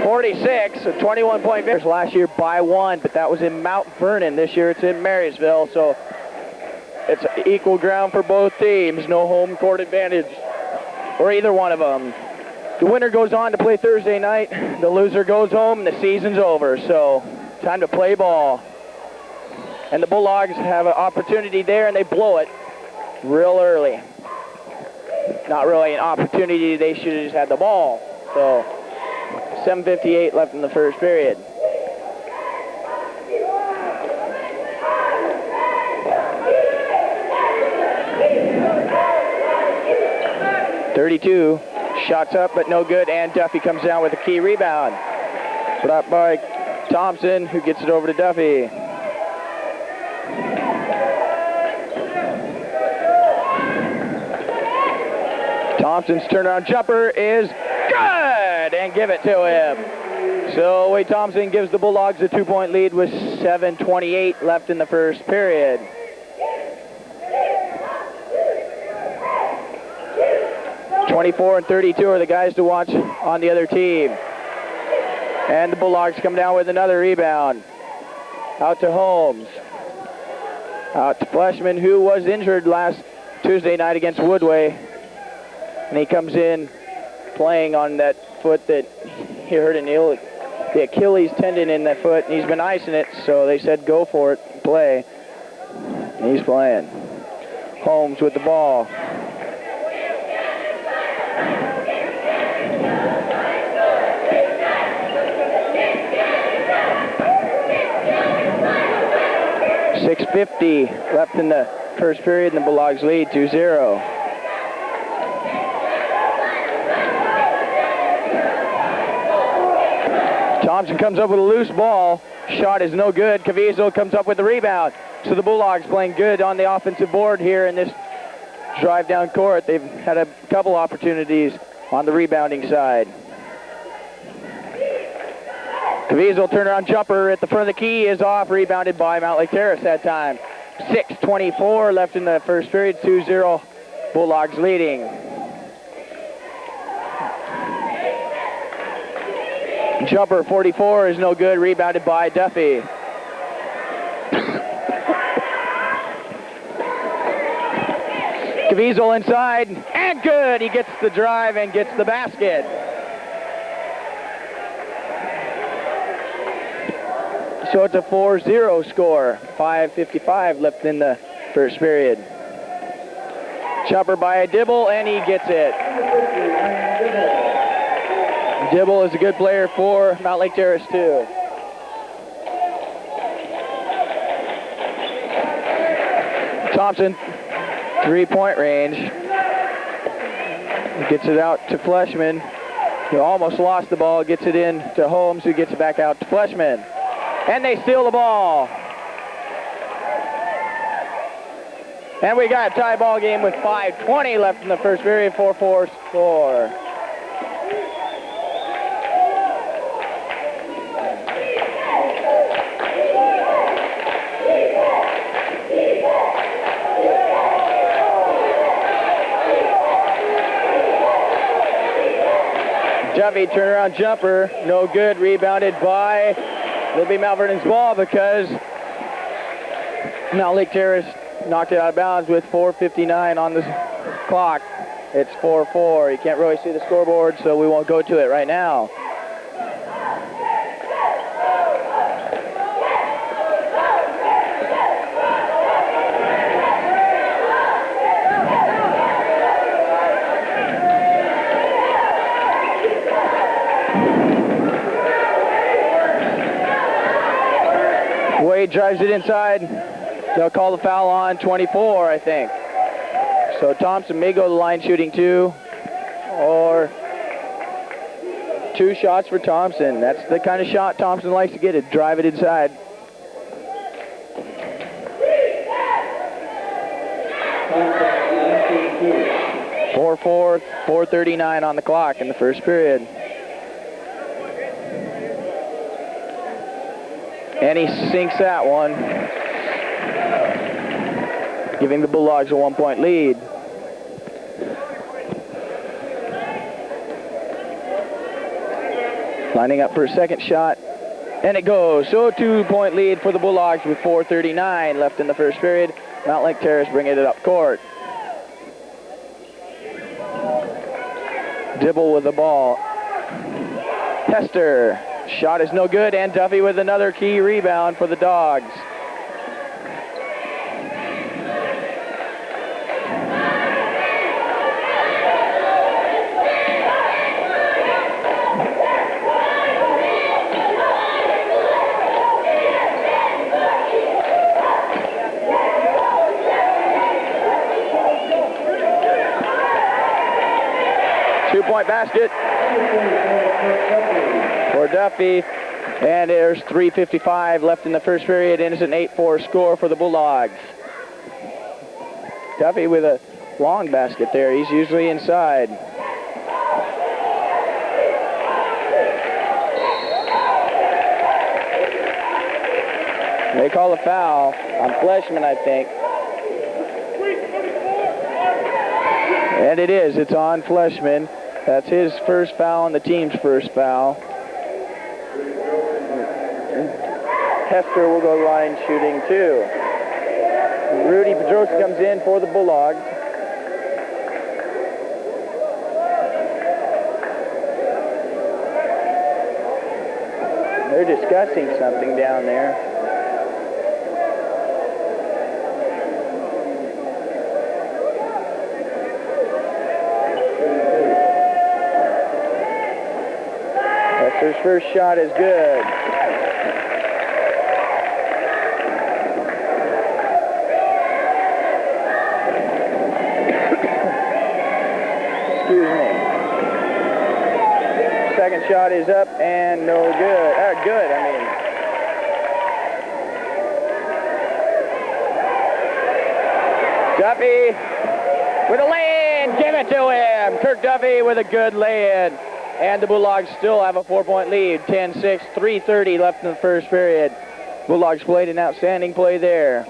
46, a 21-point victory. Last year by 1, but that was in Mount Vernon. This year it's in Marysville, so it's equal ground for both teams. No home court advantage for either one of them. The winner goes on to play Thursday night. The loser goes home, and the season's over. So time to play ball. And the Bulldogs have an opportunity there, and they blow it real early. Not really an opportunity. They should have just had the ball. So 7:58 left in the first period. .32, shots up but no good, and Duffy comes down with a key rebound. Put up by Thompson, who gets it over to Duffy. Thompson's turnaround jumper is good, and give it to him. So Wade Thompson gives the Bulldogs a 2-point lead with 7:28 left in the first period. .24 and 32 are the guys to watch on the other team. And the Bulldogs come down with another rebound. Out to Holmes. Out to Fleshman, who was injured last Tuesday night against Woodway. And he comes in playing on that foot that he hurt the Achilles tendon in that foot, and he's been icing it, so they said go for it, play. And he's playing. Holmes with the ball. .650 left in the first period, and the Bulldogs lead 2-0. Thompson comes up with a loose ball. Shot is no good. Caviezel comes up with the rebound. So the Bulldogs playing good on the offensive board here in this drive down court. They've had a couple opportunities on the rebounding side. Caviezel turnaround jumper at the front of the key is off, rebounded by Mountlake Terrace that time. 6:24 left in the first period, 2-0 Bulldogs leading. Jumper 44 is no good, rebounded by Duffy. Caviezel inside, and good! He gets the drive and gets the basket. So it's a 4-0 score. 5:55 left in the first period. Jumper by Dibble, and he gets it. Dibble is a good player for Mountlake Terrace, too. Thompson, 3-point range. Gets it out to Fleshman, who almost lost the ball. Gets it in to Holmes, who gets it back out to Fleshman. And they steal the ball. And we got a tie ball game with 5:20 left in the first period, 4-4 score. Duffy turnaround jumper, no good, rebounded by, it'll be Mount Vernon's ball because Mountlake Terrace knocked it out of bounds with 4:59 on the clock. It's 4-4. You can't really see the scoreboard, so we won't go to it right now. Wade drives it inside. They'll call the foul on 24, I think. So Thompson may go to the line shooting 2, or 2 shots for Thompson. That's the kind of shot Thompson likes to get, it drive it inside. .44, 4:39 on the clock in the first period. And he sinks that one, giving the Bulldogs a 1-point lead. Lining up for a second shot. And it goes. So 2-point lead for the Bulldogs with 4:39 left in the first period. Mountlake Terrace bringing it up court. Dibble with the ball. Hester. Shot is no good, and Duffy with another key rebound for the Dogs. Two-point basket for Duffy, and there's 3:55 left in the first period, and it's an 8-4 score for the Bulldogs. Duffy with a long basket there. He's usually inside. They call a foul on Fleshman, I think. And it is. It's on Fleshman. That's his first foul and the team's first foul. Hester will go line shooting too. Rudy Pedrosa comes in for the Bulldogs. They're discussing something down there. Hester's first shot is good. Excuse me. Second shot is up and no good. Good, I mean. Duffy with a lay-in. Give it to him. Kirk Duffy with a good lay-in. And the Bulldogs still have a 4-point lead. 10-6, 3:30 left in the first period. Bulldogs played an outstanding play there.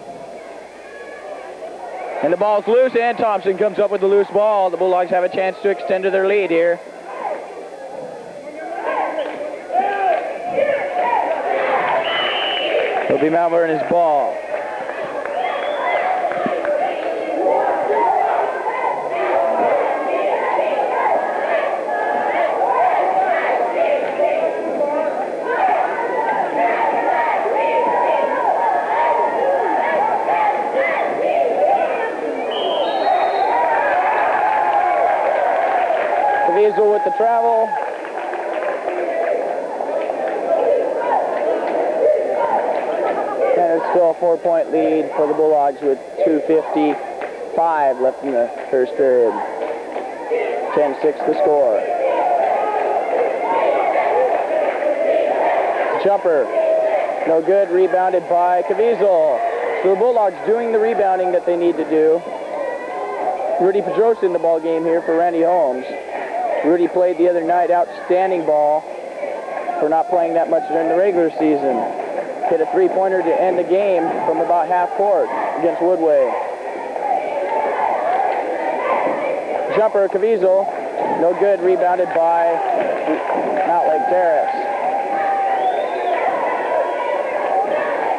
And the ball's loose, and Thompson comes up with the loose ball. The Bulldogs have a chance to extend to their lead here. It'll be Mount Vernon's ball. With the travel. And it's still a 4-point lead for the Bulldogs with 2:55 left in the first period. 10-6 the score. Jumper. No good. Rebounded by Caviezel. So the Bulldogs doing the rebounding that they need to do. Rudy Pedrosa in the ball game here for Randy Holmes. Rudy played the other night, outstanding ball for not playing that much during the regular season. Hit a three-pointer to end the game from about half court against Woodway. Jumper, Caviezel, no good, rebounded by Mountlake Terrace.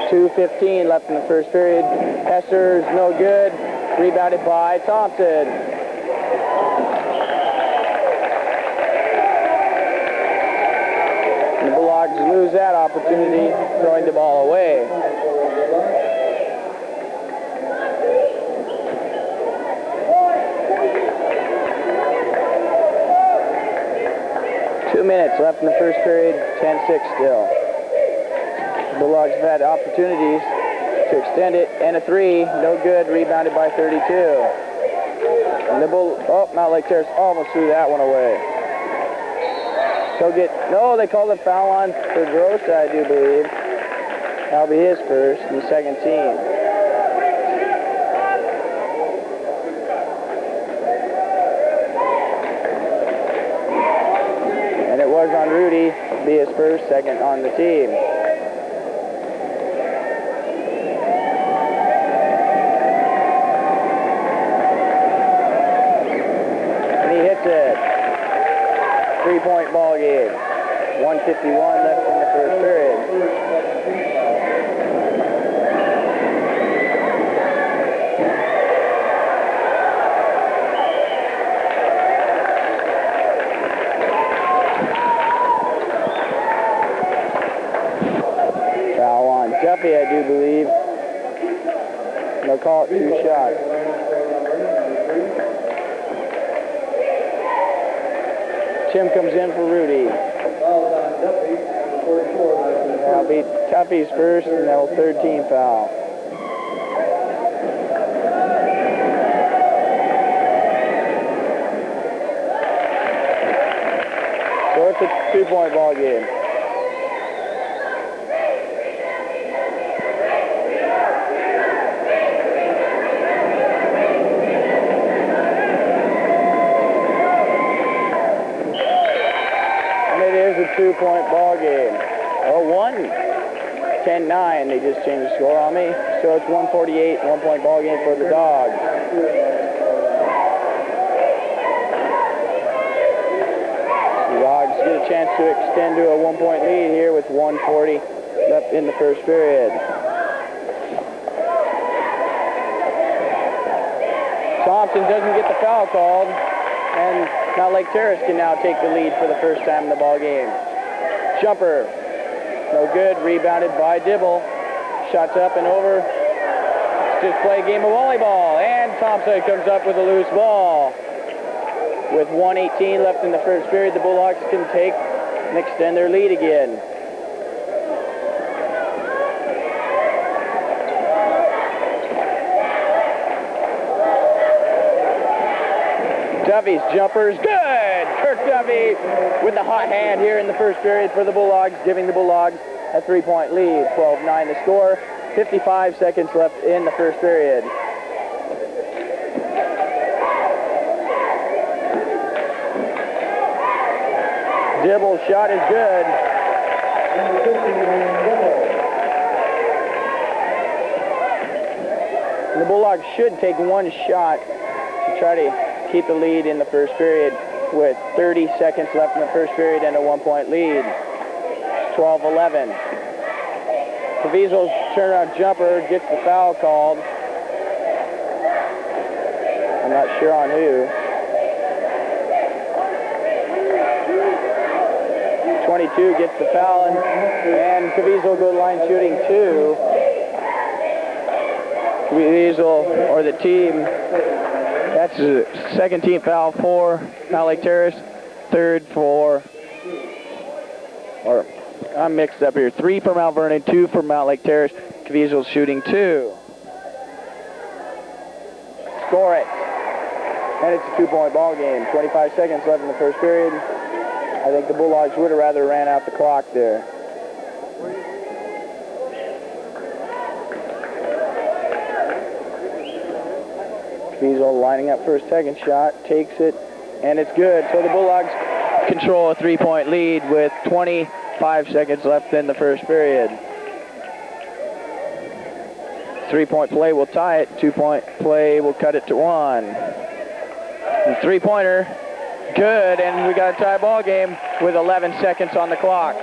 2:15 left in the first period. Hester's no good, rebounded by Thompson. The Bulldogs lose that opportunity, throwing the ball away. Two minutes left in the first period, 10-6 still. The Bulldogs have had opportunities to extend it, and a three, no good, rebounded by 32. And the Mountlake Terrace almost threw that one away. No, they called a foul on Pedrosa, I do believe. That'll be his first, and the second team. And it was on Rudy, be his first, second on the team. And he hits it. 3-point ball game. 1:15 2:51 left in the first period. Foul on Duffy, I do believe. They'll call it 2 shots. Tim comes in for Rudy. That'll be Tuffy's first, and that'll third team foul. So it's a 2-point ball game. And it is a 2-point ball game. Oh, 10-9. They just changed the score on me. So it's 148, 1-point ball game for the Dogs. The Dogs get a chance to extend to a 1-point lead here with 1:40 left in the first period. Thompson doesn't get the foul called, and Mountlake Terrace can now take the lead for the first time in the ball game. Jumper, no good, rebounded by Dibble. Shots up and over. Let's just play a game of volleyball, and Thompson comes up with a loose ball. With 1:18 left in the first period, the Bulldogs can take and extend their lead again. Duffy's jumper's good. Kirk Duffy with the hot hand here in the first period for the Bulldogs, giving the Bulldogs a 3-point lead. 12-9 the score. 55 seconds left in the first period. Dibble's shot is good. The Bulldogs should take one shot to try to keep the lead in the first period with 30 seconds left in the first period and a 1-point lead. 12-11. Caviezel's turnaround jumper gets the foul called. I'm not sure on who. 22 gets the foul, and Caviezel go line shooting 2. Caviezel, or the team, that's the second team foul for Mountlake Terrace, third for, or I'm mixed up here, 3 for Mount Vernon, 2 for Mountlake Terrace. Caviezel shooting 2. Score it. And it's a 2-point ball game. 25 seconds left in the first period. I think the Bulldogs would have rather ran out the clock there. Caviezel lining up for his second shot, takes it, and it's good. So the Bulldogs control a 3-point lead with 25 seconds left in the first period. 3-point play will tie it. 2-point play will cut it to 1. And 3-pointer, good, and we got a tie ball game with 11 seconds on the clock.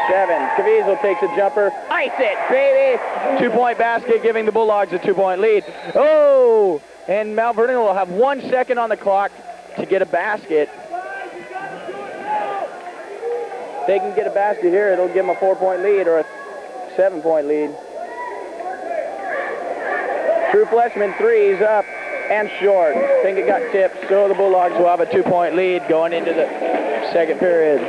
7. Caviezel takes a jumper. Ice it, baby! 2-point basket, giving the Bulldogs a 2-point lead. Oh! And Mount Vernon will have 1 second on the clock to get a basket. If they can get a basket here, it'll give them a 4-point lead or a 7-point lead. True Fleshman, 3's up and short. I think it got tipped, so the Bulldogs will have a 2-point lead going into the second period.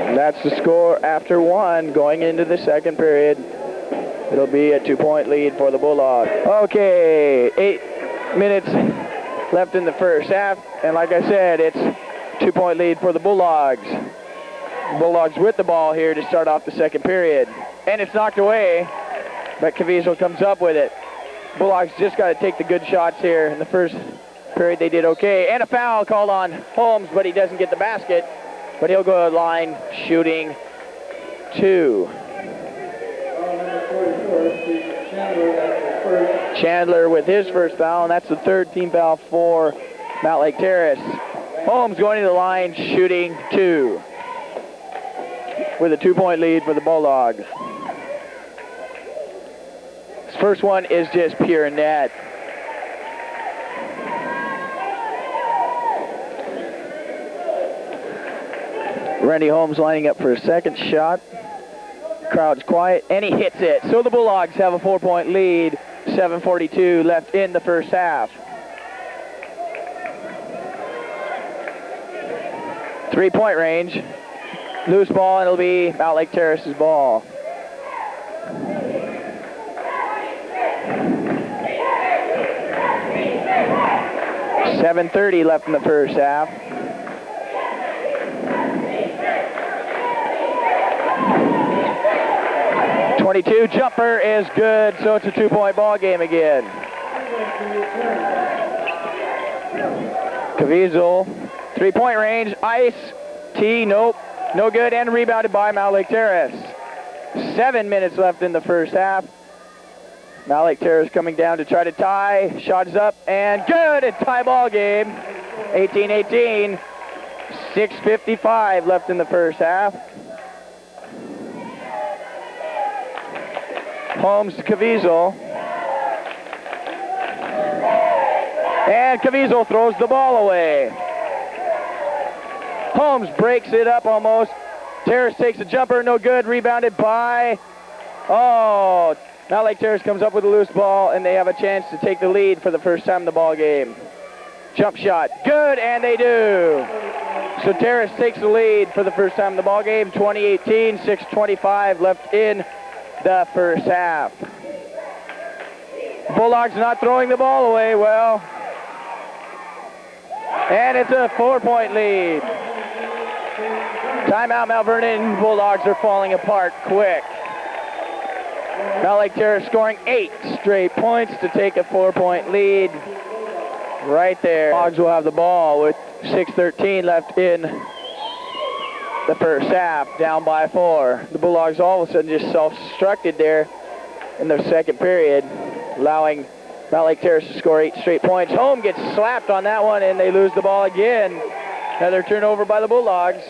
And that's the score after 1 going into the second period. It'll be a 2-point lead for the Bulldogs. Okay, 8 minutes left in the first half, and like I said, it's 2-point lead for the Bulldogs. Bulldogs with the ball here to start off the second period. And it's knocked away, but Caviezel comes up with it. Bulldogs just got to take the good shots here. In the first period, they did okay. And a foul called on Holmes, but he doesn't get the basket. But he'll go to line shooting 2. Number 44, Chandler, that's the first. Chandler with his first foul, and that's the third team foul for Mountlake Terrace. Holmes going to the line, shooting 2, with a 2-point lead for the Bulldogs. His first one is just pure net. Randy Holmes lining up for a second shot. Crowd's quiet, and he hits it. So the Bulldogs have a 4-point lead. 7:42 left in the first half. 3-point range. Loose ball, and it'll be Mountlake Terrace's ball. .730 left in the first half. .22 jumper is good, so it's a 2-point ball game again. Caviezel, 3-point range, ice, T, nope, no good, and rebounded by Mountlake Terrace. 7 minutes left in the first half. Mountlake Terrace coming down to try to tie, shot is up, and good, a tie ball game. 18-18, 6:55 left in the first half. Holmes to Caviezel. And Caviezel throws the ball away. Holmes breaks it up almost. Terrace takes a jumper, no good. Rebounded by, Mountlake Terrace comes up with a loose ball, and they have a chance to take the lead for the first time in the ball game. Jump shot, good, and they do. So Terrace takes the lead for the first time in the ball game. 20-18, 6:25 left in the first half. Bulldogs not throwing the ball away well. And it's a 4-point lead. Timeout, Mount Vernon. Bulldogs are falling apart quick. Mountlake Terrace scoring 8 straight points to take a 4-point lead. Right there. Bulldogs will have the ball with 6:13 left in the first half, down by 4. The Bulldogs all of a sudden just self-destructed there in the second period, allowing Mountlake Terrace to score 8 straight points. Home gets slapped on that one, and they lose the ball again. Another turnover by the Bulldogs.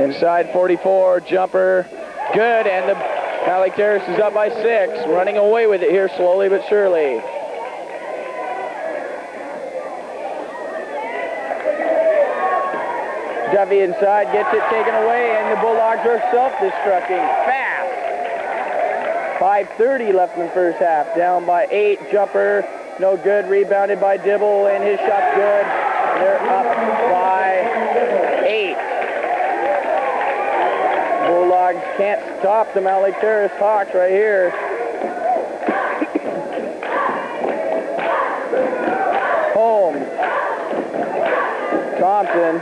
Inside 44, jumper, good, and the Mountlake Terrace is up by 6, running away with it here slowly but surely. Duffy inside, gets it taken away, and the Bulldogs are self-destructing fast. 5:30 left in the first half, down by 8, jumper, no good, rebounded by Dibble, and his shot's good. They're up by 8. Bulldogs can't stop the Mountlake Terrace Hawks right here. Holmes. Thompson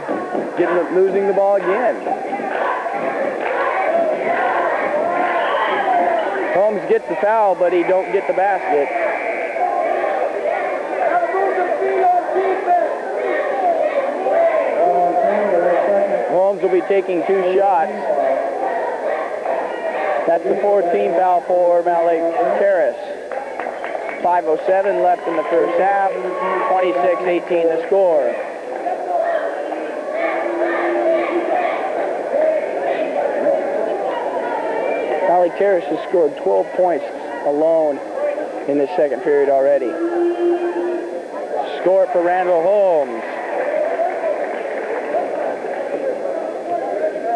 losing the ball again. Holmes gets the foul, but he don't get the basket. Holmes will be taking 2 shots. That's the 4th team foul for Mountlake Terrace. 5:07 left in the first half. 26-18 the score. Mountlake Terrace has scored 12 points alone in the second period already. Score it for Randall Holmes.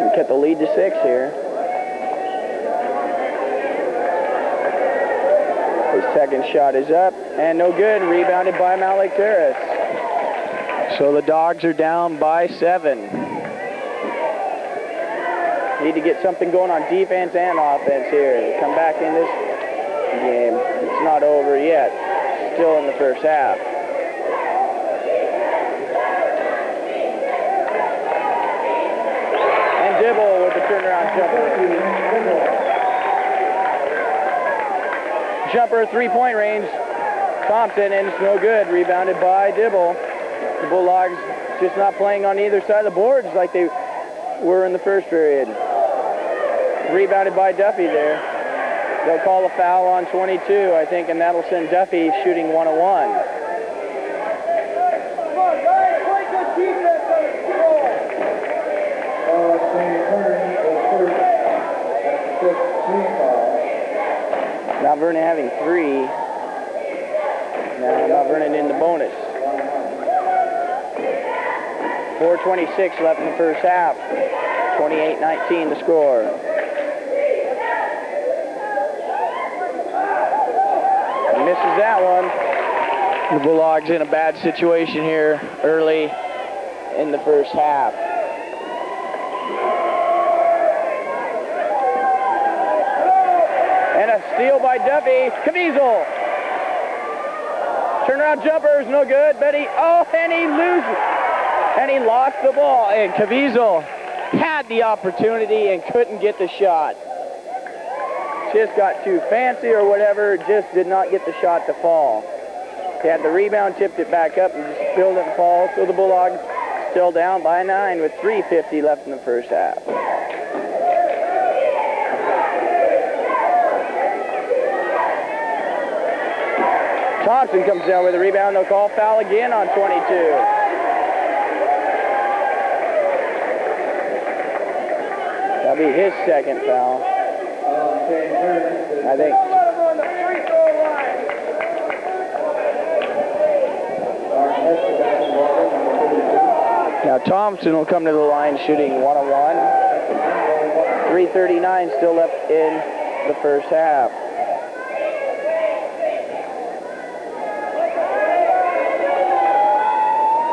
And cut the lead to 6 here. His second shot is up, and no good. Rebounded by Mountlake Terrace. So the Dogs are down by 7. Need to get something going on defense and offense here. Come back in this game. It's not over yet. Still in the first half. And Dibble with the turnaround jumper. Jumper, 3-point range. Thompson, and it's no good. Rebounded by Dibble. The Bulldogs just not playing on either side of the boards like they were in the first period. Rebounded by Duffy there. They'll call a foul on 22, I think, and that'll send Duffy shooting 101. Mount Vernon having 3. Now Mount Vernon in the bonus. 4:26 left in the first half. 28-19 the score. Misses that one. The Bulldogs in a bad situation here early in the first half. And a steal by Duffy. Caviezel. Turnaround jumper is no good, but and he loses. And he lost the ball. And Caviezel had the opportunity and couldn't get the shot. Just got too fancy or whatever, just did not get the shot to fall. He had the rebound, tipped it back up, and just still didn't fall. So the Bulldogs still down by 9 with 3:50 left in the first half. Thompson comes down with a rebound. They'll call foul again on 22. That'll be his second foul. I think. Now Thompson will come to the line shooting 101. 3:39 still left in the first half.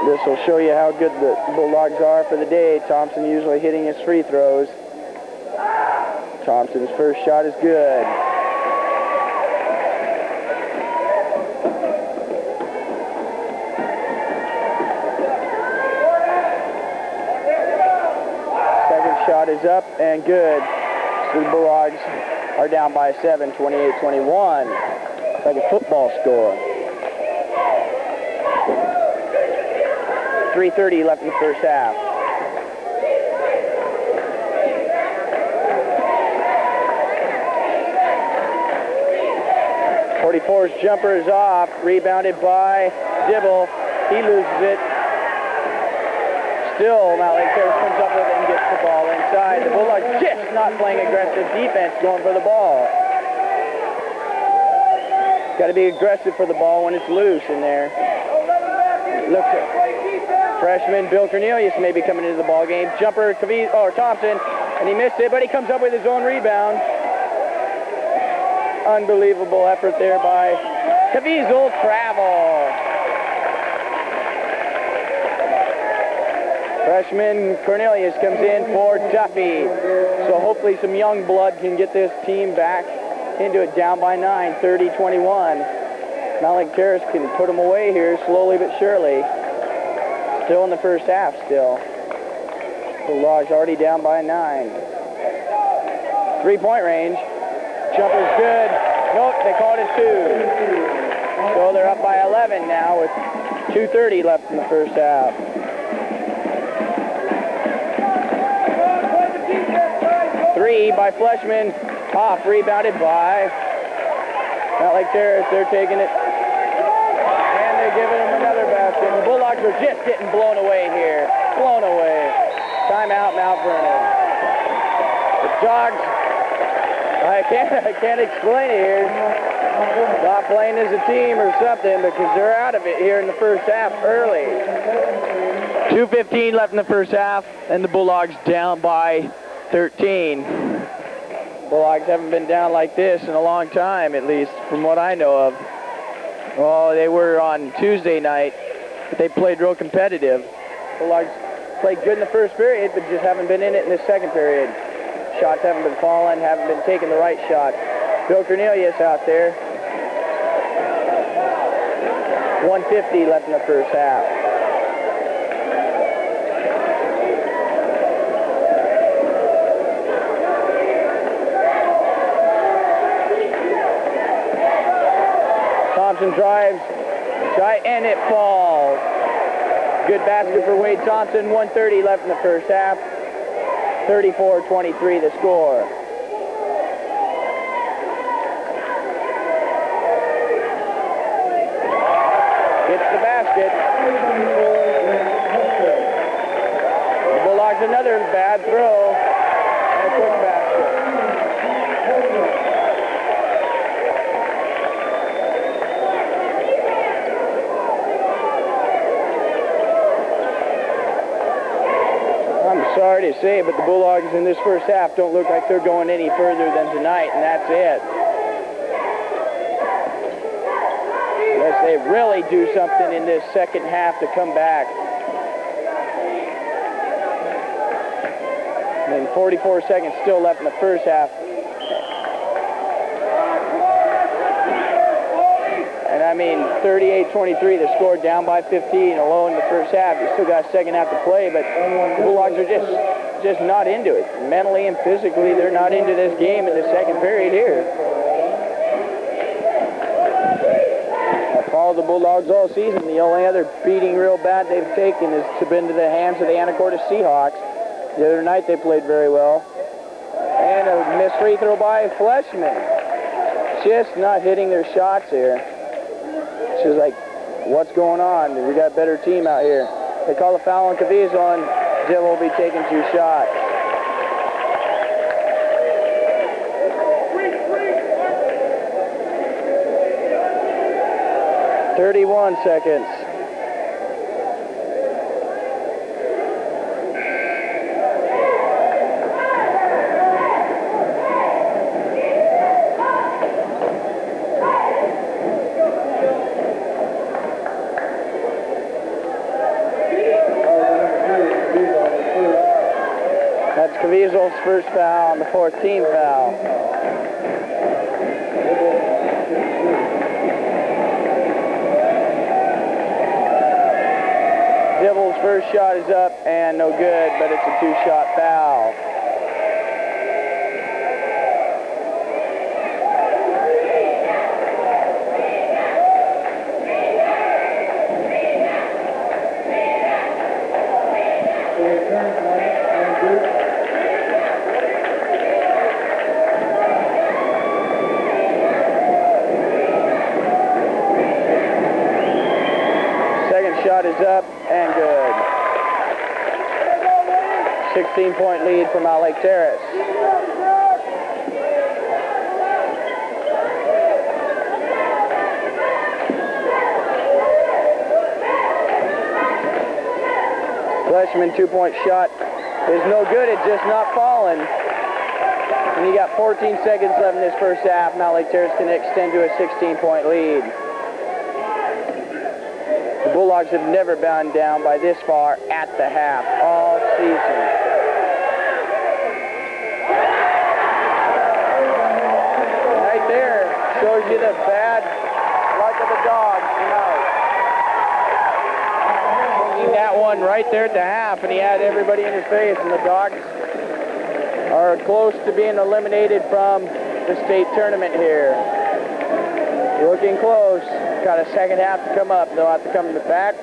This will show you how good the Bulldogs are for the day. Thompson usually hitting his free throws. Thompson's first shot is good. Second shot is up and good. So the Bulldogs are down by 7, 28-21. It's like a football score. 3:30 left in the first half. .44's jumper is off, rebounded by Dibble. He loses it. Still, Mountlake Terrace comes up with it and gets the ball inside. The Bulldogs just not playing aggressive defense, going for the ball. Got to be aggressive for the ball when it's loose in there. Looks at freshman Bill Cornelius may be coming into the ball game. Jumper Thompson, and he missed it, but he comes up with his own rebound. Unbelievable effort there by Caviezel. Travel. Freshman Cornelius comes in for Duffy. So hopefully some young blood can get this team back into it, down by 9, 30-21. Mountlake Terrace can put them away here slowly but surely. Still in the first half still. Bulldogs already down by 9. 3-point range. Jumper's good. Nope, they called it 2. So they're up by 11 now with 2:30 left in the first half. Three by Fleshman. Off, rebounded by Mountlake Terrace. They're taking it. And they're giving them another basket. The Bulldogs are just getting blown away here. Blown away. Timeout, Mount Vernon. The Dogs, I can't explain it here. Not playing as a team or something, because they're out of it here in the first half early. 2:15 left in the first half, and the Bulldogs down by 13. Bulldogs haven't been down like this in a long time, at least from what I know of. Well, they were on Tuesday night, but they played real competitive. Bulldogs played good in the first period, but just haven't been in it in the second period. Shots haven't been falling, haven't been taking the right shot. Bill Cornelius out there. 1:50 left in the first half. Thompson drives, and it falls. Good basket for Wade Thompson. 1:30 left in the first half. 34-23 the score. Gets the basket. The Bulldogs another bad throw. And a quick basket. I'm sorry to say, but the Bulldogs in this first half don't look like they're going any further than tonight, and that's it. Unless they really do something in this second half to come back. And 44 seconds still left in the first half. And I mean, 38-23, the score down by 15 alone in the first half. You still got a second half to play, but the Bulldogs are just not into it. Mentally and physically, they're not into this game in the second period here. I followed the Bulldogs all season. The only other beating real bad they've taken has been to the hands of the Anacortes Seahawks. The other night they played very well. And a missed free throw by Fleshman. Just not hitting their shots here. She's like, what's going on? We got a better team out here. They call a foul on Caviezel, and Jill will be taking 2 shots. "31 seconds. Caviezel's first foul and the 4th team foul. Dibble's first shot is up and no good, but it's a 2-shot foul. Shot is up and good. 16-point lead for Mountlake Terrace. Fleshman 2-point shot is no good. It's just not falling. And you got 14 seconds left in this first half. Mountlake Terrace can extend to a 16-point lead. The Bulldogs have never been down by this far at the half all season. Right there shows you the bad luck of the Dogs tonight. Taking that one right there at the half, and he had everybody in his face, and the Dogs are close to being eliminated from the state tournament here. Looking close. Got a second half to come up. They'll have to come back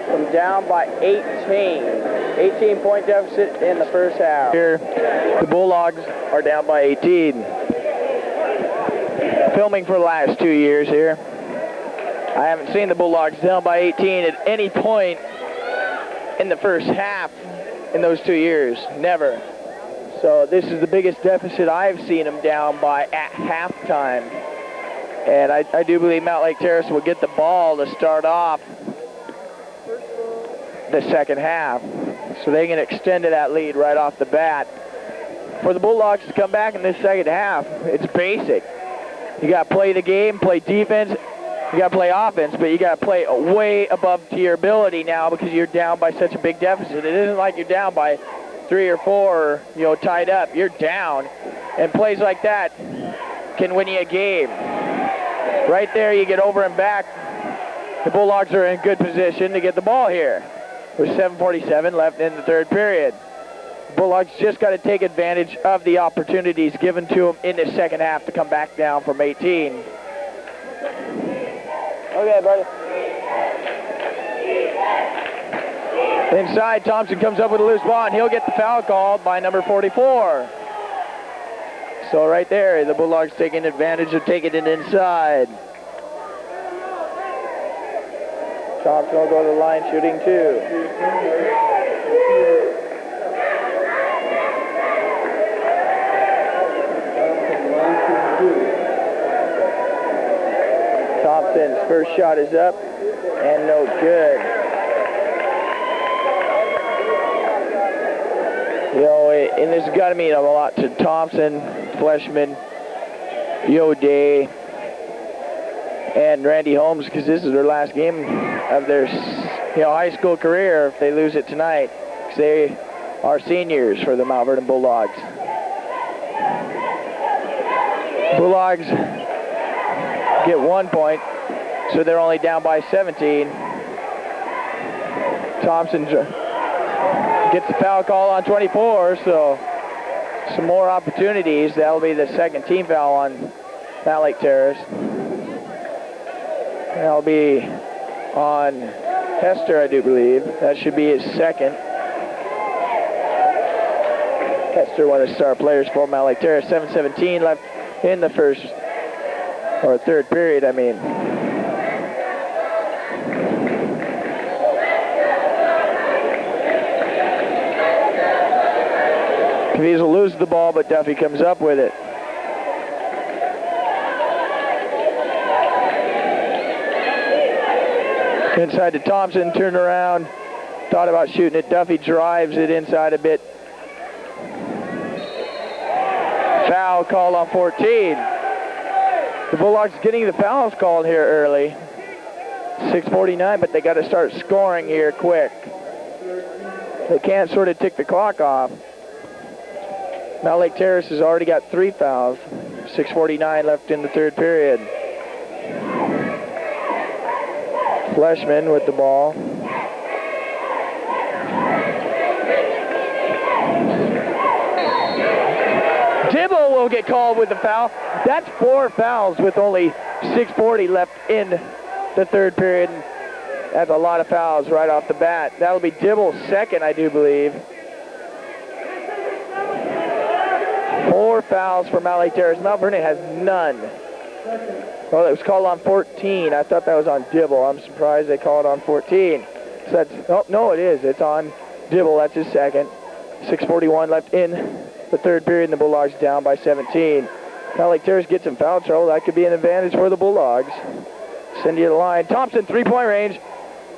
from down by 18. 18-point deficit in the first half. Here, the Bulldogs are down by 18. Filming for the last 2 years here. I haven't seen the Bulldogs down by 18 at any point in the first half in those 2 years. Never. So this is the biggest deficit I've seen them down by at halftime. And I do believe Mountlake Terrace will get the ball to start off the second half. So they can extend to that lead right off the bat. For the Bulldogs to come back in this second half, it's basic. You got to play the game, play defense, you got to play offense, but you got to play way above to your ability now because you're down by such a big deficit. It isn't like you're down by 3 or 4, tied up. You're down. And plays like that can win you a game. Right there, you get over and back. The Bulldogs are in good position to get the ball here. With 7:47 left in the third period. The Bulldogs just got to take advantage of the opportunities given to them in the second half to come back down from 18. Okay, buddy. Inside, Thompson comes up with a loose ball, and he'll get the foul called by number 44. So right there, the Bulldogs taking advantage of taking it inside. Thompson will go to the line shooting 2. Thompson's first shot is up and no good. You know, and this has got to mean a lot to Thompson, Fleshman, Yo Day, and Randy Holmes, because this is their last game of their high school career if they lose it tonight, because they are seniors for the Mount Vernon Bulldogs. Bulldogs get 1 point, so they're only down by 17. Thompson gets the foul call on 24, so some more opportunities. That'll be the second team foul on Mountlake Terrace. That'll be on Hester, I do believe. That should be his second. Hester, one of the star players for Mountlake Terrace. 7:17 left in the first, or third period, I mean. Caviezel loses the ball, but Duffy comes up with it. Inside to Thompson, turned around, thought about shooting it. Duffy drives it inside a bit. Foul called on 14. The Bulldogs getting the fouls called here early. 6:49, but they got to start scoring here quick. They can't sort of tick the clock off. Mountlake Terrace has already got 3 fouls. 6:49 left in the third period. Fleshman with the ball. Dibble will get called with the foul. That's 4 fouls with only 6:40 left in the third period. That's a lot of fouls right off the bat. That'll be Dibble's second, I do believe. 4 fouls for Mountlake Terrace. Mount Vernon has none. Well, it was called on 14. I thought that was on Dibble. I'm surprised they called on 14. So that's, oh, no, it is. It's on Dibble. That's his second. 6:41 left in the third period, and the Bulldogs down by 17. Mountlake Terrace gets some foul trouble. That could be an advantage for the Bulldogs. Send you to the line. Thompson, 3-point range.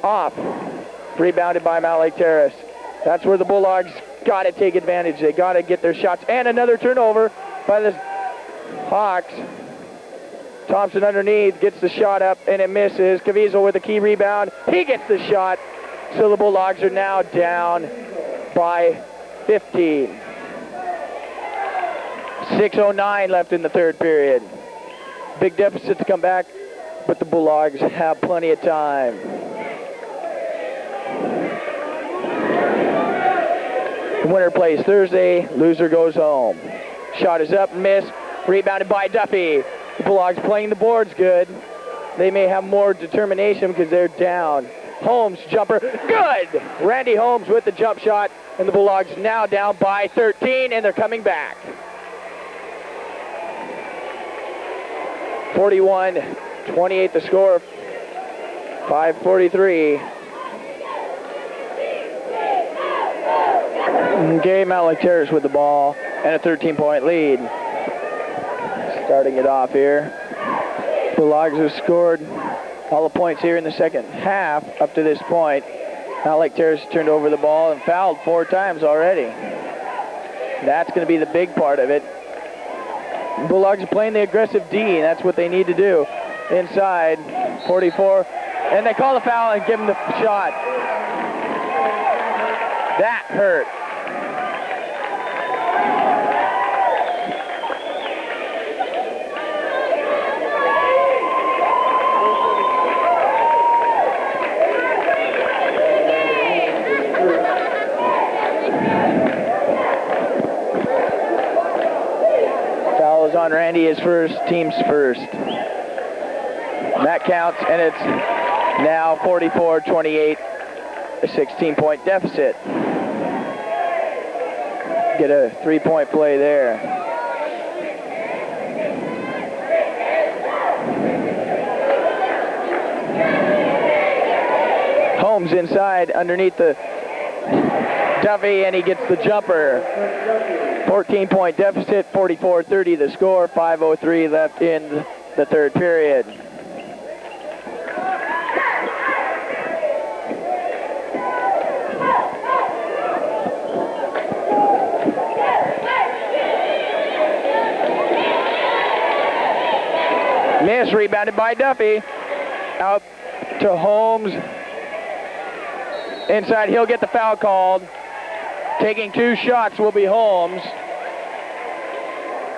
Off. Rebounded by Mountlake Terrace. That's where the Bulldogs got to take advantage. They got to get their shots. And another turnover by the Hawks. Thompson underneath, gets the shot up, and it misses. Caviezel with a key rebound. He gets the shot. So the Bulldogs are now down by 15. 6:09 left in the third period. Big deficit to come back, but the Bulldogs have plenty of time. The winner plays Thursday, loser goes home. Shot is up, missed, rebounded by Duffy. The Bulldogs playing the boards good. They may have more determination because they're down. Holmes, jumper, good! Randy Holmes with the jump shot, and the Bulldogs now down by 13, and they're coming back. 41-28 the score. 5:43. Okay, Mountlake Terrace with the ball and a 13-point lead. Starting it off here. Bulldogs have scored all the points here in the second half up to this point. Mountlake Terrace turned over the ball and fouled 4 times already. That's going to be the big part of it. Bulldogs are playing the aggressive D, and that's what they need to do. Inside, 44, and they call the foul and give him the shot. That hurt. On Randy, his first, team's first. That counts, and it's now 44-28, a 16-point deficit. Get a 3-point play there. Holmes inside underneath the Duffy, and he gets the jumper. 14-point deficit, 44-30 the score, 5:03 left in the third period. Miss, rebounded by Duffy. Out to Holmes. Inside, he'll get the foul called. Taking 2 shots will be Holmes.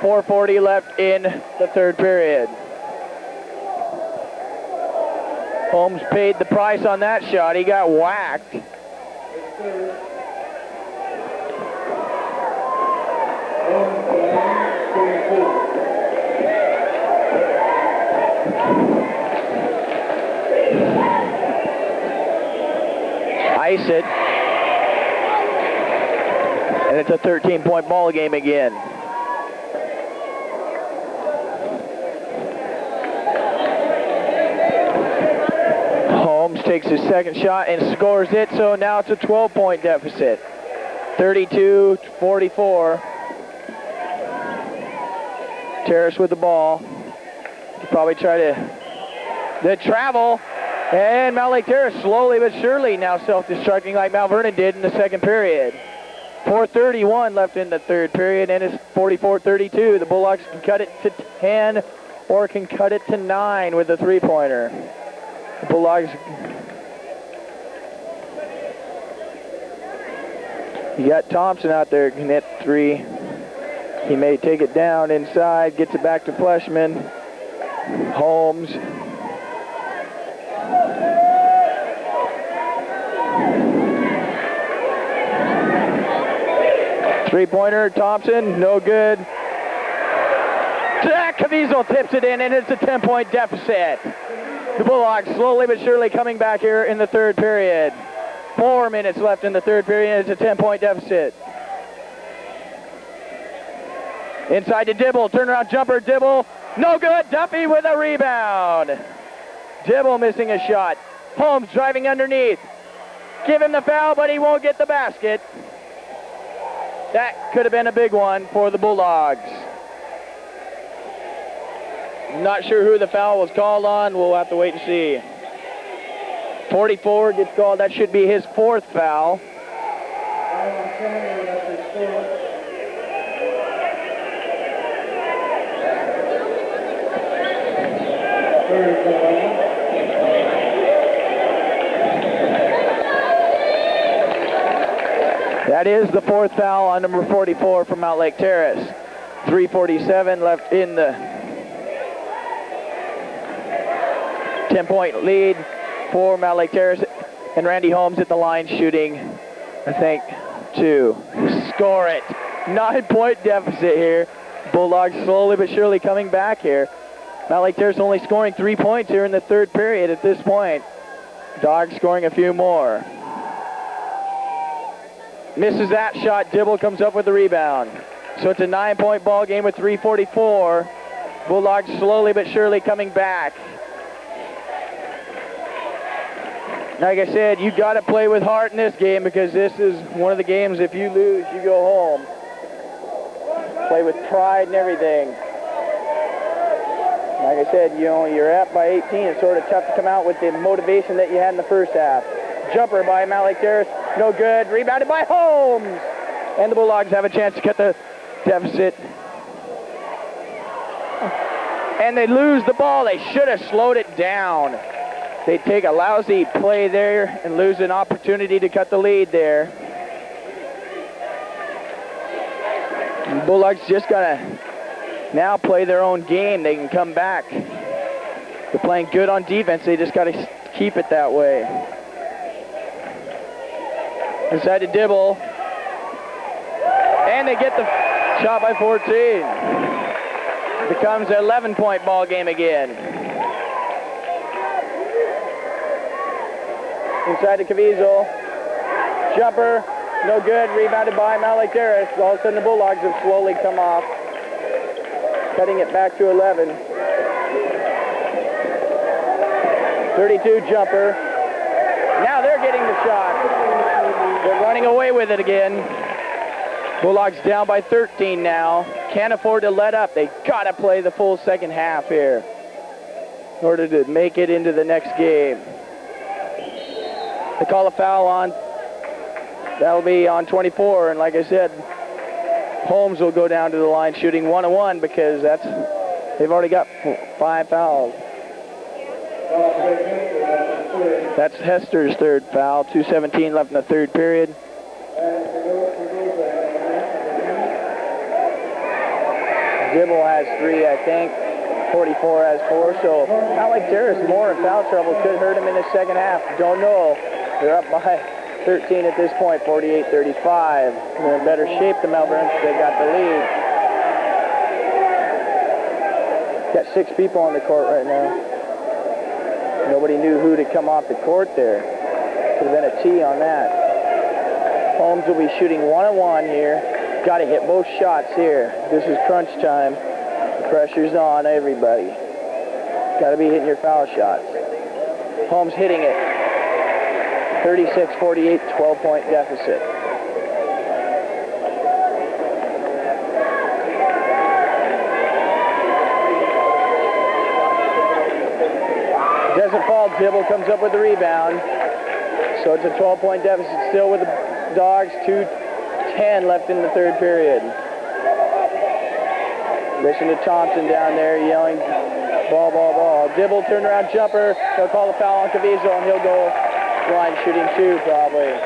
4:40 left in the third period. Holmes paid the price on that shot. He got whacked. Ice it. And it's a 13-point ball game again. Holmes takes his second shot and scores it, so now it's a 12-point deficit. 32-44. Terrace with the ball. Probably try to the travel. And Mountlake Terrace slowly but surely now self-destructing like Mount Vernon did in the second period. 4:31 left in the third period, and it's 44-32. The Bulldogs can cut it to 10 or can cut it to 9 with the three-pointer. The Bulldogs. You got Thompson out there, can hit 3. He may take it down inside, gets it back to Fleshman. Holmes. Three-pointer, Thompson, no good. Jack Caviezel tips it in, and it's a 10-point deficit. The Bulldogs slowly but surely coming back here in the third period. 4 minutes left in the third period, it's a 10-point deficit. Inside to Dibble, turnaround jumper, Dibble, no good. Duffy with a rebound. Dibble missing a shot. Holmes driving underneath. Give him the foul, but he won't get the basket. That could have been a big one for the Bulldogs. Not sure who the foul was called on. We'll have to wait and see. 44 gets called. That should be his 4th foul. That is the 4th foul on number 44 from Mountlake Terrace. 3:47 left in the 10-point lead for Mountlake Terrace. And Randy Holmes at the line shooting, I think, 2. Score it. 9-point deficit here. Bulldogs slowly but surely coming back here. Mountlake Terrace only scoring 3 points here in the third period at this point. Dogs scoring a few more. Misses that shot. Dibble comes up with the rebound. So it's a 9-point ball game with 3:44. Bulldogs slowly but surely coming back. Like I said, you got to play with heart in this game because this is one of the games, if you lose, you go home. Play with pride and everything. Like I said, you know, you're up by 18. It's sort of tough to come out with the motivation that you had in the first half. Jumper by Mountlake Terrace, no good. Rebounded by Holmes. And the Bulldogs have a chance to cut the deficit. And they lose the ball. They should have slowed it down. They take a lousy play there and lose an opportunity to cut the lead there. And the Bulldogs just got to now play their own game. They can come back. They're playing good on defense. They just got to keep it that way. Inside to Dibble. And they get the shot by 14. It becomes an 11-point ball game again. Inside to Caviezel. Jumper, no good. Rebounded by Mountlake Terrace. All of a sudden the Bulldogs have slowly come off. Cutting it back to 11. 32 jumper. Now they're getting the shot. They're running away with it again. Bulldogs down by 13 now. Can't afford to let up. They got to play the full second half here in order to make it into the next game. They call a foul on. That'll be on 24, and like I said, Holmes will go down to the line shooting 1-1 because they've already got 5 fouls. That's Hester's third foul. 2:17 left in the third period. Dibble has 3, I think. 44 has 4, so not like Terrace more in foul trouble. Could hurt him in the second half. Don't know. They're up by 13 at this point, 48-35. They're in better shape than Melbourne. They got the lead. Got 6 people on the court right now. Nobody knew who to come off the court there. Could have been a T on that. Holmes will be shooting 1-1 here. Got to hit both shots here. This is crunch time. The pressure's on everybody. Got to be hitting your foul shots. Holmes hitting it. 36-48, 12-point deficit. Doesn't fall. Dibble comes up with the rebound. So it's a 12-point deficit still with the Dogs. 2:10 left in the third period. Listen to Thompson down there yelling, ball, ball, ball. Dibble turnaround jumper. They'll call the foul on Caviezel, and he'll go line shooting 2 probably.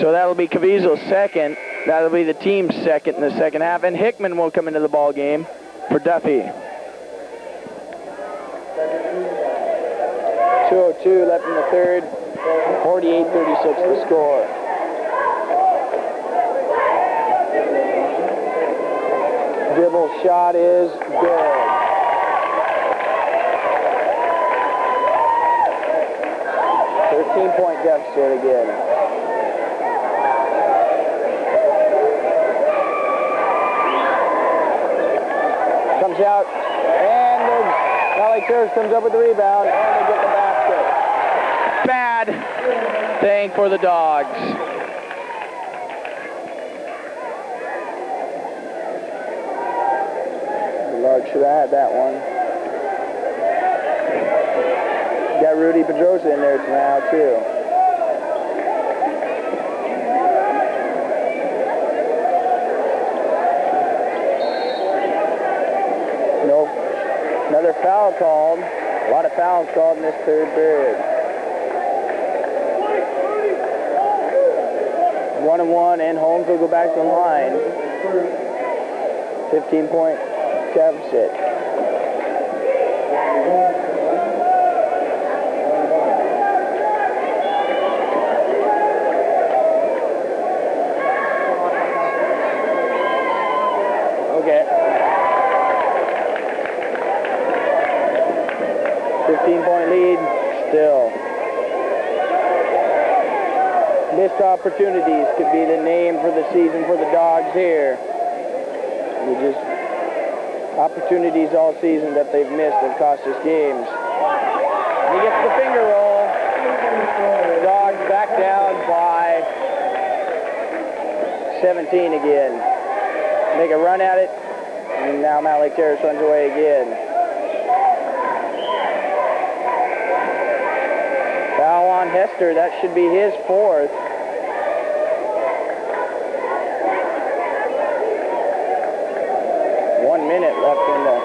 So that'll be Caviezel's second. That'll be the team's second in the second half. And Hickman will come into the ball game for Duffy. 2:02 left in the third. 48-36 the score. Dibble's shot is good. Point deficit again. Comes out, and Mountlake Terrace comes up with the rebound, and they get the basket. Bad thing for the Dogs. Large should have had that one. Got Rudy Pedrosa in there now, too. Nope. Another foul called. A lot of fouls called in this third period. 1-1, and Holmes will go back to the line. 15-point deficit. Okay. 15-point lead, still. Missed opportunities could be the name for the season for the Dogs here. Opportunities all season that they've missed have cost us games. He gets the finger roll. Dogs back down by 17 again. Make a run at it, and now Mountlake Terrace runs away again. Foul on Hester, that should be his 4th. Minute left in the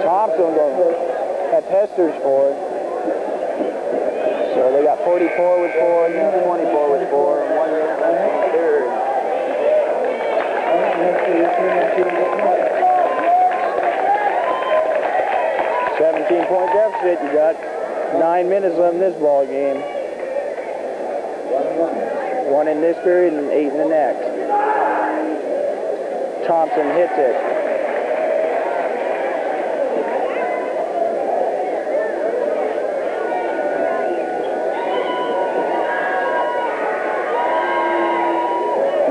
Thompson goes. That's Hester's 4th. So they got 44 with 4, and 24 with 4, and 1 minute left in the third. 17-point deficit. You got 9 minutes left in this ball game. 1 in this period and 8 in the next. Thompson hits it.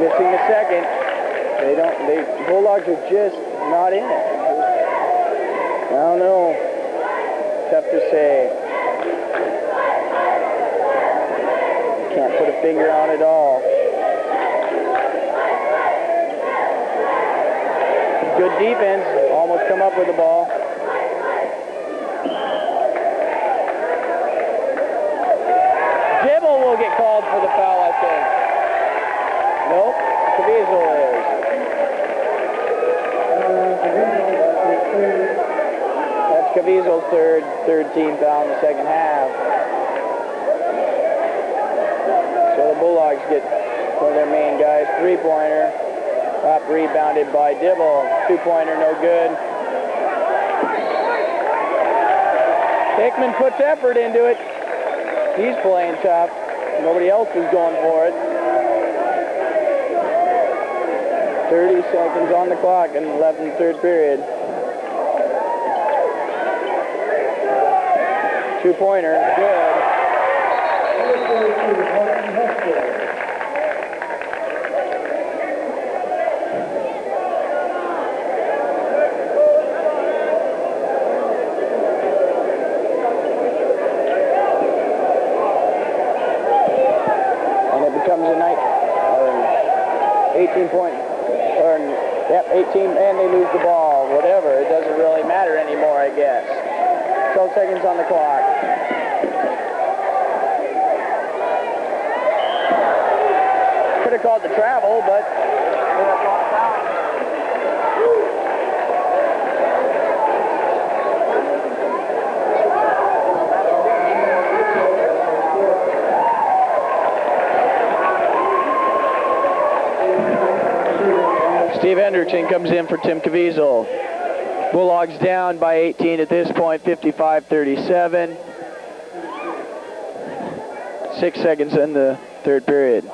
Missing the second. The Bulldogs are just not in it. I don't know. Tough to say. Can't put a finger on it all. Good defense. Almost come up with the ball. Dibble will get called for the foul, I think. Nope. Caviezel is. That's Caviezel's third team foul in the second half. So the Bulldogs get one of their main guys, three-pointer, up rebounded by Dibble. Two-pointer, no good. Hickman puts effort into it. He's playing tough. Nobody else is going for it. 30 seconds on the clock and left in the third period. Two-pointer, good. And it becomes a night, 18 point, or, yep, 18, and they lose the ball. Whatever, it doesn't really matter anymore, I guess. 12 seconds on the clock. Could have called the travel, but Steve Hendrickson comes in for Tim Caviezel. Bulldogs down by 18 at this point, 55-37. 6 seconds in the third period.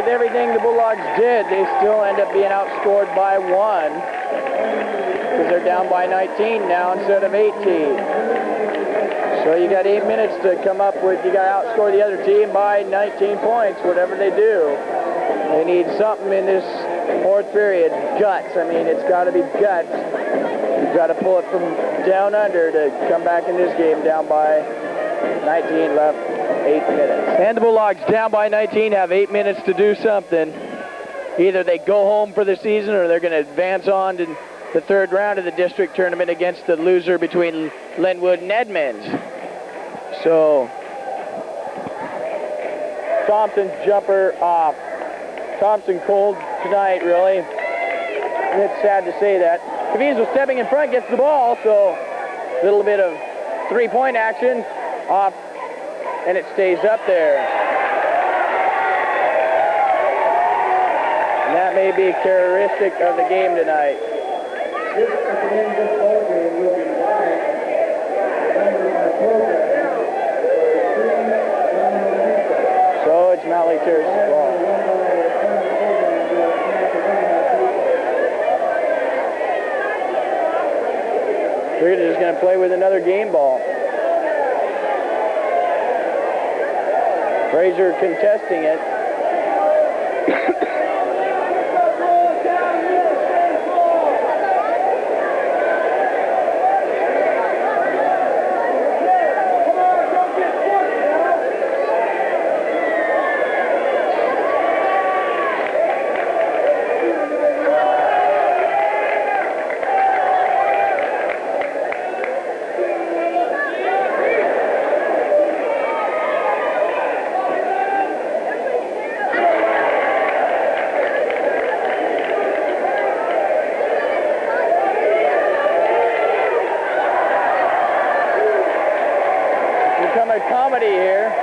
Everything the Bulldogs did, they still end up being outscored by 1 because they're down by 19 now instead of 18. So you got 8 minutes to come up with, you got to outscore the other team by 19 points, whatever they do. They need something in this fourth period. Guts. I mean, it's got to be guts. You've got to pull it from down under to come back in this game down by 19 left. 8 minutes. And the Bulldogs down by 19 have 8 minutes to do something. Either they go home for the season or they're going to advance on to the third round of the district tournament against the loser between Linwood and Edmonds. So, Thompson's jumper off. Thompson cold tonight, really. And it's sad to say that. Caviezel stepping in front, gets the ball, so a little bit of three-point action off. And it stays up there. And that may be characteristic of the game tonight. So it's Mountlake Terrace's ball. We're just going to play with another game ball. Fraser contesting it. Comedy here.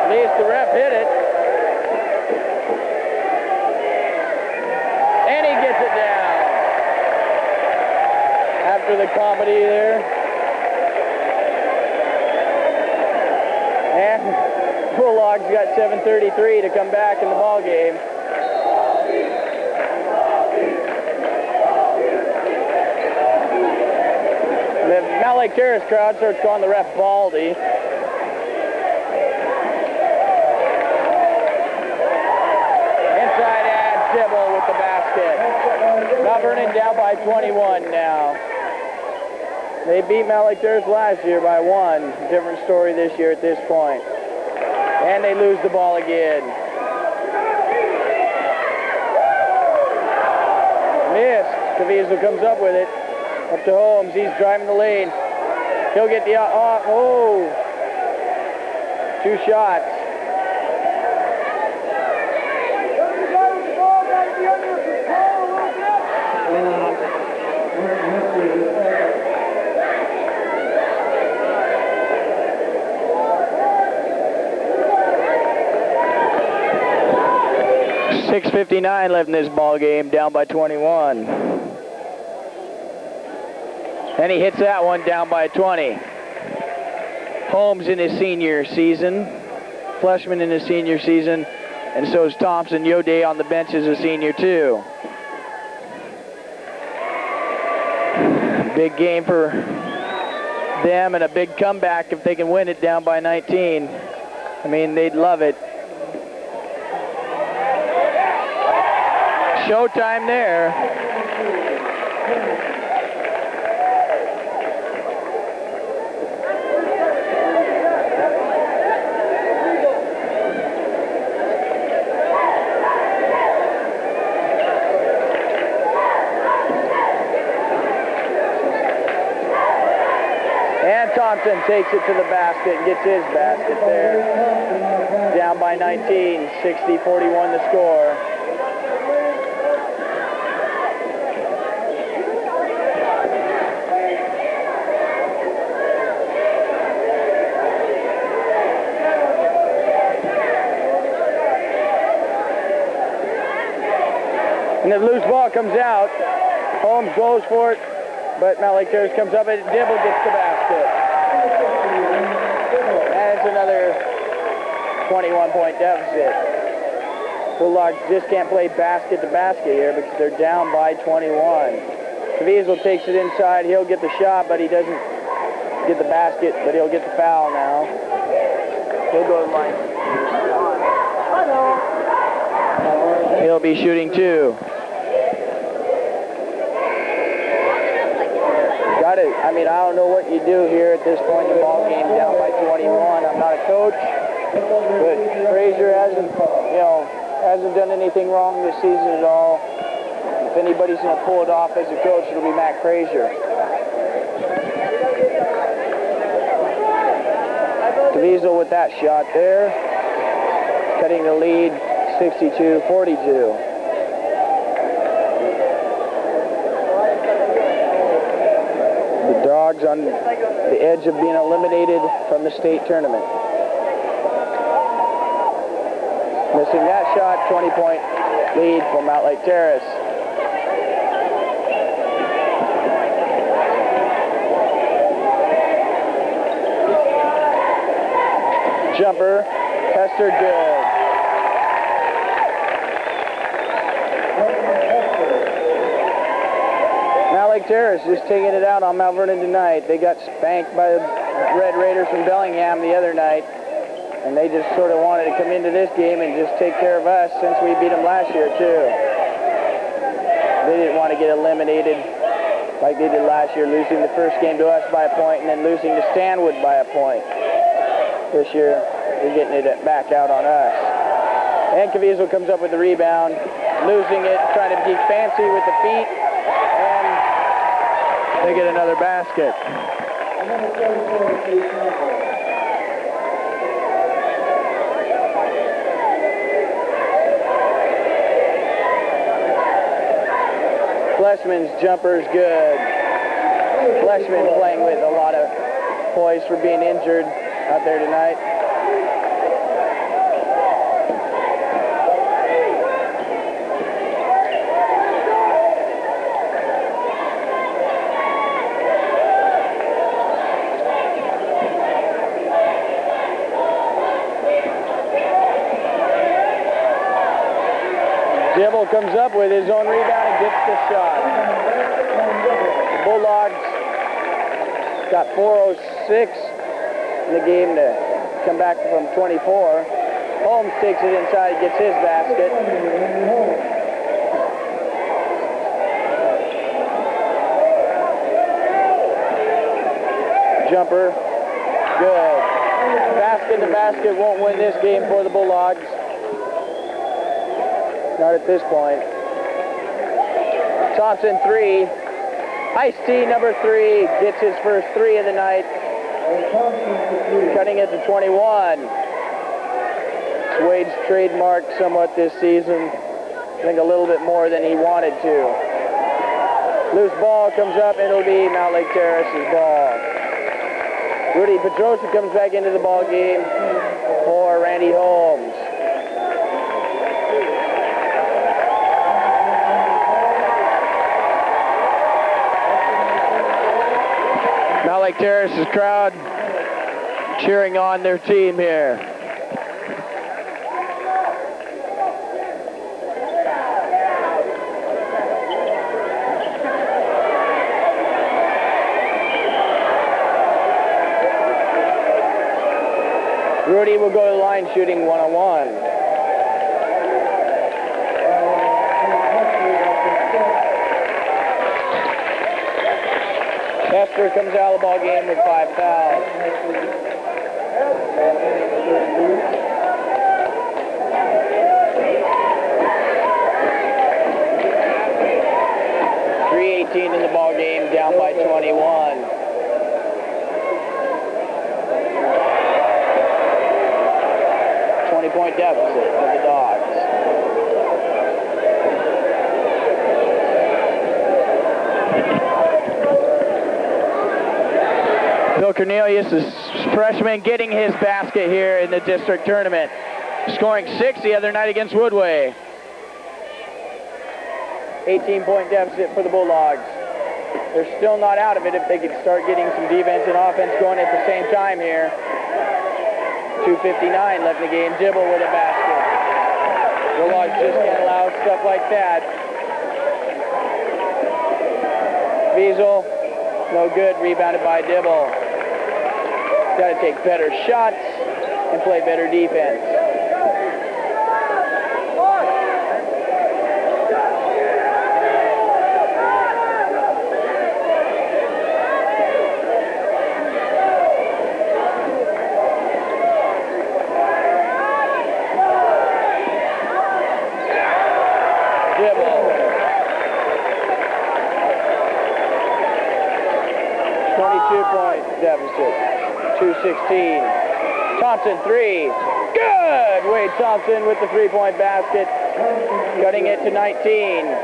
At least the ref hit it. And he gets it down. for the comedy there. And Bulldog's got 7:33 to come back in the ball game. The Mountlake Terrace crowd starts calling the ref Baldy. Inside and Dibble with the basket. Mount Vernon down by 21 now. They beat Mountlake Terrace last year by 1. Different story this year at this point. And they lose the ball again. Missed. Caviezel comes up with it. Up to Holmes. He's driving the lane. He'll get the... oh! 2 shots. .6:59 left in this ball game, down by 21. And he hits that one down by 20. Holmes in his senior season, Fleshman in his senior season, and so is Thompson. Yode on the bench is a senior too. Big game for them and a big comeback if they can win it down by 19. I mean, they'd love it. Showtime there. And Thompson takes it to the basket and gets his basket there. Down by 19, 60-41 the score. And the loose ball comes out. Holmes goes for it, but Mountlake Terrace comes up and Dibble gets the basket. And it's another 21-point deficit. Bulldogs just can't play basket to basket here because they're down by 21. Caviezel takes it inside. He'll get the shot, but he doesn't get the basket, but he'll get the foul now. He'll go to the line. He'll be shooting 2. I mean, I don't know what you do here at this point in the ball game, down by 21. I'm not a coach, but Frazier hasn't done anything wrong this season at all. If anybody's going to pull it off as a coach, it'll be Matt Frazier. Caviezel with that shot there, cutting the lead, 62-42. Dogs on the edge of being eliminated from the state tournament. Missing that shot, 20-point lead for Mountlake Terrace. Jumper, Hester, good. Mountlake Terrace just taking it out on Mount Vernon tonight. They got spanked by the Red Raiders from Bellingham the other night, and they just sort of wanted to come into this game and just take care of us since we beat them last year too. They didn't want to get eliminated like they did last year, losing the first game to us by a point and then losing to Stanwood by a point. This year, they're getting it back out on us. And Caviezel comes up with the rebound, losing it, trying to be fancy with the feet, and they get another basket. Fleshman's jumper's good. Fleshman playing with a lot of poise for being injured out there tonight. Dibble comes up with his own rebound and gets the shot. The Bulldogs got 4:06 in the game to come back from 24. Holmes takes it inside, gets his basket. Jumper, good. Basket to basket won't win this game for the Bulldogs. Not at this point. Thompson, 3. Ice-T, number 3, gets his first 3 of the night. Cutting it to 21. It's Wade's trademark somewhat this season. I think a little bit more than he wanted to. Loose ball comes up, and it'll be Mountlake Terrace's ball. Rudy Pedrosa comes back into the ball game for Randy Holmes. Mountlake Terrace's crowd cheering on their team here. Rudy will go to the line shooting 1-on-1. Hester comes out of the ball game with 5 fouls. .318 in the ball game, down by 21. Point deficit for the Dogs. Bill Cornelius is freshman getting his basket here in the district tournament, scoring 6 the other night against Woodway. 18-point deficit for the Bulldogs. They're still not out of it if they could start getting some defense and offense going at the same time here. 2:59 left in the game. Dibble with a basket. Bulldogs just can't allow stuff like that. Wiesel, no good. Rebounded by Dibble. Got to take better shots and play better defense. Deficit, 2:16. Thompson, 3. Good! Wade Thompson with the 3-point basket, cutting it to 19.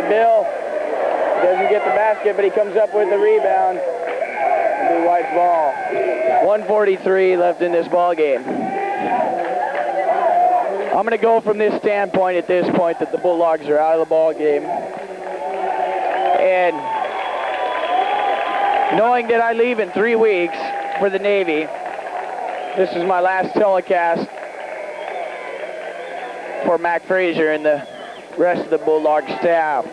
Bill doesn't get the basket, but he comes up with the rebound. It'll be White's ball. 1:43 left in this ball game. I'm going to go from this standpoint at this point that the Bulldogs are out of the ball game. And knowing that I leave in 3 weeks for the Navy, this is my last telecast for Mac Frazier and the rest of the Bulldog staff.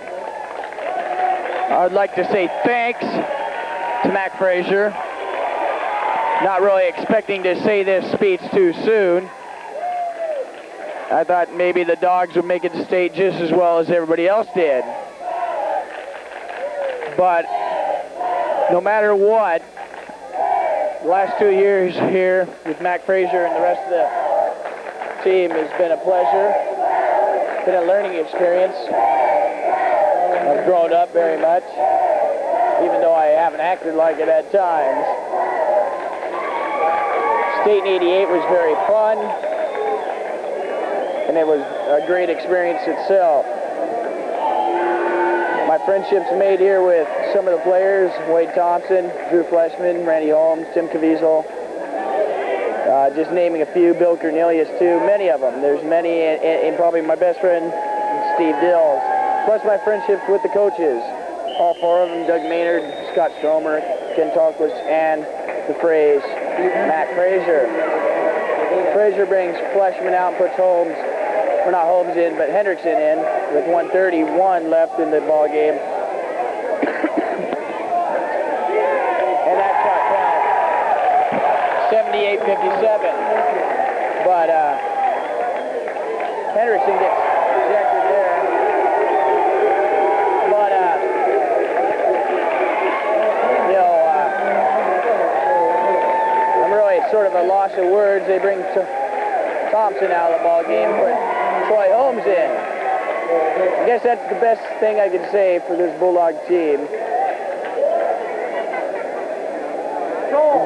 I'd like to say thanks to Mac Frazier. Not really expecting to say this speech too soon. I thought maybe the Dogs would make it to state just as well as everybody else did. But no matter what, the last 2 years here with Mac Frazier and the rest of the team has been a pleasure. It's been a learning experience. I've grown up very much, even though I haven't acted like it at times. State in '88 was very fun, and it was a great experience itself. My friendships made here with some of the players, Wade Thompson, Drew Fleshman, Randy Holmes, Tim Caviezel, Just naming a few, Bill Cornelius too, many of them. There's many, and probably my best friend, Steve Dills. Plus my friendships with the coaches. All four of them, Doug Maynard, Scott Stromer, Ken Tolquist, and the phrase, Matt Fraser. Fraser brings Fleshman out and puts Holmes, or not Holmes in, but Hendrickson in with 1:31 left in the ball game. And that shot counts 78-57. But Hendrickson gets ejected there. But you know, I'm really sort of a loss of words. They bring Thompson out of the ball game, put Troy Holmes in. I guess that's the best thing I could say for this Bulldog team.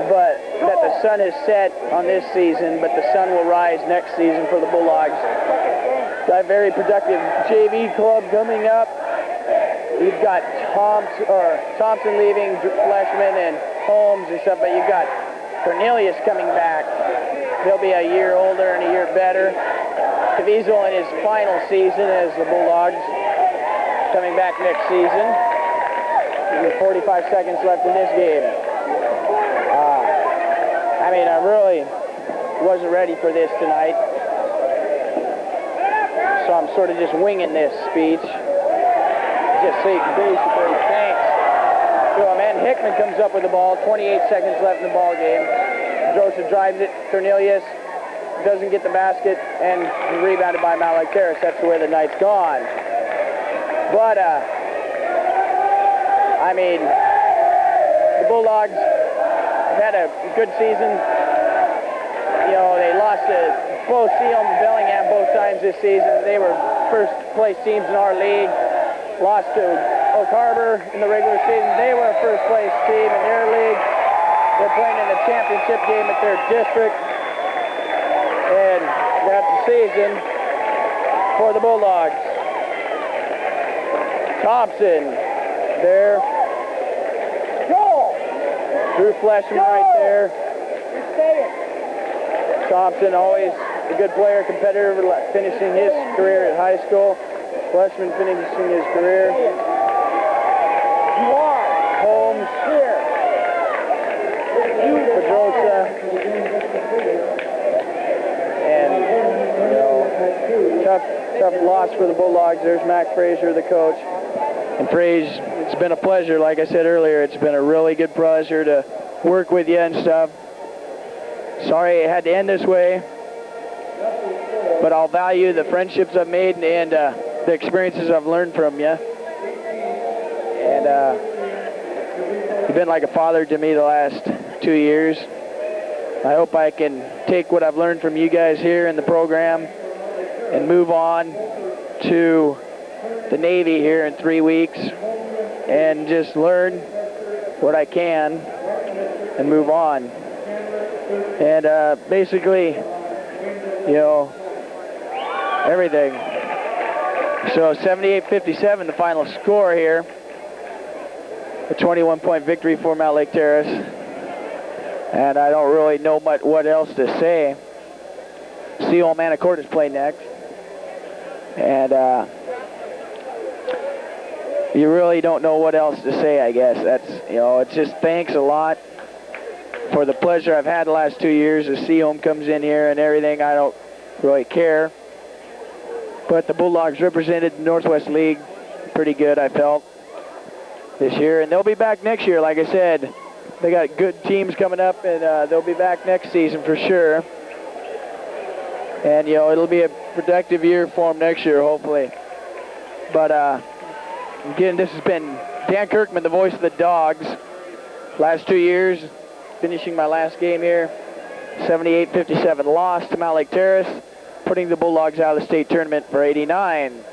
But that the sun has set on this season, but the sun will rise next season for the Bulldogs. Got a very productive JV club coming up. You've got Thompson leaving, Fleshman and Holmes and stuff, but you've got Cornelius coming back. He'll be a year older and a year better. Caviezel in his final season as the Bulldogs, coming back next season. 45 seconds left in this game. I mean, I really wasn't ready for this tonight. So I'm sort of just winging this speech. Just say basically thanks to him. And Hickman comes up with the ball. 28 seconds left in the ball game. Joseph drives it. Cornelius doesn't get the basket and rebounded by Mountlake Terrace. That's the way the night's gone. But, I mean, the Bulldogs have had a good season. You know, they lost to both Seaham and Bellingham both times this season. They were first place teams in our league. Lost to Oak Harbor in the regular season. They were a first place team in their league. They're playing in the championship game at their district. And that's the season for the Bulldogs. Thompson there. Drew Fleshman right there. Thompson, always a good player, competitor, finishing his career at high school. Fleshman finishing his career. Holmes. Pedrosa. And, you know, tough loss for the Bulldogs. There's Mac Fraser, the coach. And Fraser, it's been a pleasure. Like I said earlier, it's been a really good pleasure to work with you and stuff. Sorry it had to end this way, but I'll value the friendships I've made and the experiences I've learned from you. And you've been like a father to me the last 2 years. I hope I can take what I've learned from you guys here in the program and move on to the Navy here in 3 weeks and just learn what I can and move on. And basically, you know, everything. So 78-57, the final score here. A 21-point victory for Mountlake Terrace. And I don't really know what else to say. Seaham Anacortes play next. And you really don't know what else to say, I guess. That's, you know, it's just thanks a lot for the pleasure I've had the last 2 years as Seaham comes in here and everything. I don't really care. But the Bulldogs represented the Northwest League pretty good, I felt, this year. And they'll be back next year, like I said. They got good teams coming up, and they'll be back next season for sure. And, you know, it'll be a productive year for them next year, hopefully. But, again, this has been Dan Kirkman, the voice of the Dogs. Last 2 years, finishing my last game here, 78-57 loss to Mountlake Terrace, putting the Bulldogs out of the state tournament for '89.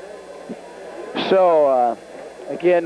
So, again,